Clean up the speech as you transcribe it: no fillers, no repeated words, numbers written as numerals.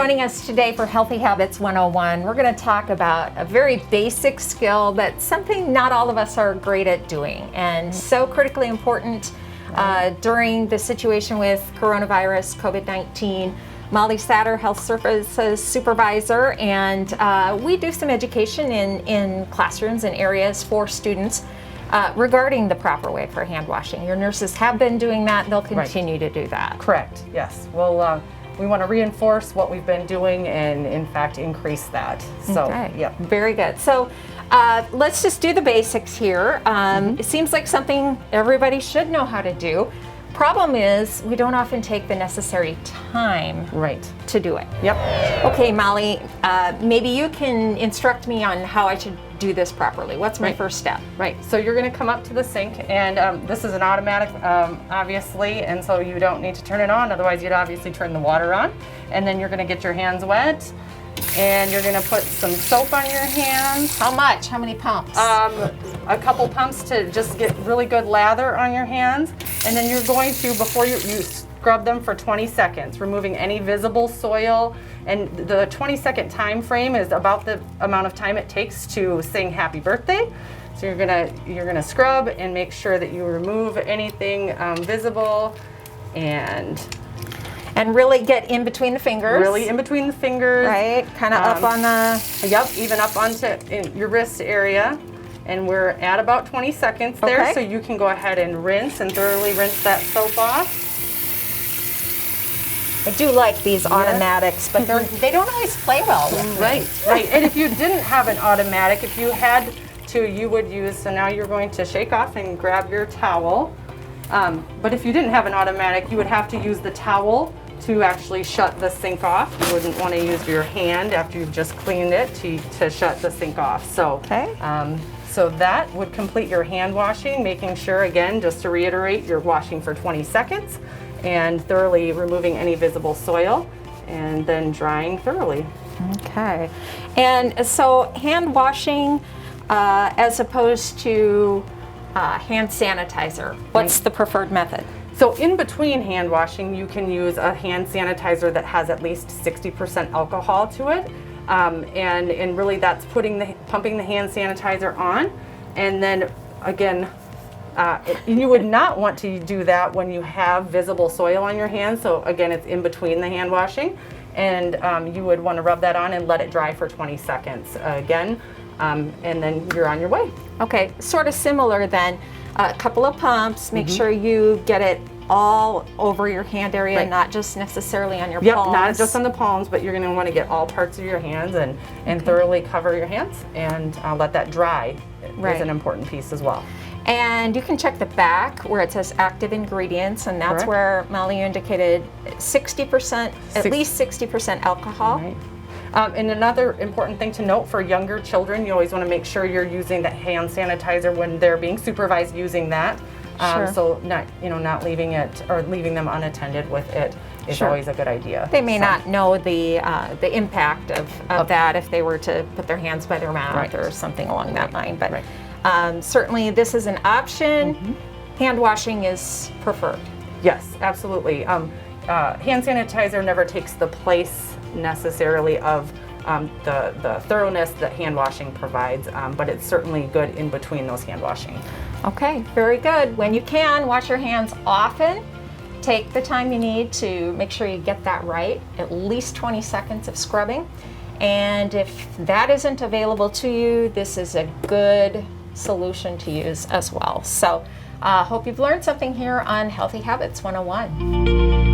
joining us today for Healthy Habits 101. We're going to talk about a very basic skill, but something not all of us are great at doing, and so critically important during the situation with coronavirus, COVID-19. Molly Satter, Health Services Supervisor, and we do some education in classrooms and areas for students regarding the proper way for hand washing. Your nurses have been doing that. They'll continue to do that. Correct, yes. Well, we want to reinforce what we've been doing and, in fact, increase that. So, yep. Very good. So, let's just do the basics here. It seems like something everybody should know how to do. Problem is, we don't often take the necessary time to do it. Yep. Okay, Molly, maybe you can instruct me on how I should do this properly. What's my first step? Right, so you're going to come up to the sink, and this is an automatic, obviously, and so you don't need to turn it on, otherwise you'd obviously turn the water on. And then you're going to get your hands wet, and you're going to put some soap on your hands. How much? How many pumps? A couple pumps to just get really good lather on your hands. And then you're going to, before you scrub them for 20 seconds, removing any visible soil. And the 20-second time frame is about the amount of time it takes to sing happy birthday. So you're gonna scrub and make sure that you remove anything visible and really get in between the fingers. Really in between the fingers. Right, kind of up on the... Yep, even up onto your wrist area. And we're at about 20 seconds there, so you can go ahead and rinse and thoroughly rinse that soap off. I do like these automatics, but they don't always play well with me. Right. And if you didn't have an automatic, if you had to, you would use, so now you're going to shake off and grab your towel. But if you didn't have an automatic, you would have to use the towel to actually shut the sink off. You wouldn't want to use your hand after you've just cleaned it to shut the sink off. So, so that would complete your hand washing, making sure, again, just to reiterate, you're washing for 20 seconds and thoroughly removing any visible soil and then drying thoroughly. Okay. And so hand washing as opposed to hand sanitizer, what's the preferred method? So in between hand washing, you can use a hand sanitizer that has at least 60% alcohol to it. And really that's pumping the hand sanitizer on. And then again, you would not want to do that when you have visible soil on your hands. So again, it's in between the hand washing. And you would want to rub that on and let it dry for 20 seconds again. And then you're on your way. Okay, sort of similar then. A couple of pumps, make sure you get it all over your hand area, not just necessarily on your palms. Not just on the palms, but you're going to want to get all parts of your hands and thoroughly cover your hands and let that dry is an important piece as well. And you can check the back where it says active ingredients, and that's where Molly indicated 60%, at least 60% alcohol. Right. And another important thing to note for younger children, you always want to make sure you're using the hand sanitizer when they're being supervised using that. So not leaving it or leaving them unattended with it is always a good idea. They may not know the impact of that if they were to put their hands by their mouth or something along that line. But certainly this is an option. Hand washing is preferred. Yes, absolutely. Hand sanitizer never takes the place necessarily of the thoroughness that hand washing provides, but it's certainly good in between those hand washing. Okay, very good. When you can, wash your hands often. Take the time you need to make sure you get that right, at least 20 seconds of scrubbing. And if that isn't available to you, this is a good solution to use as well. So hope you've learned something here on Healthy Habits 101.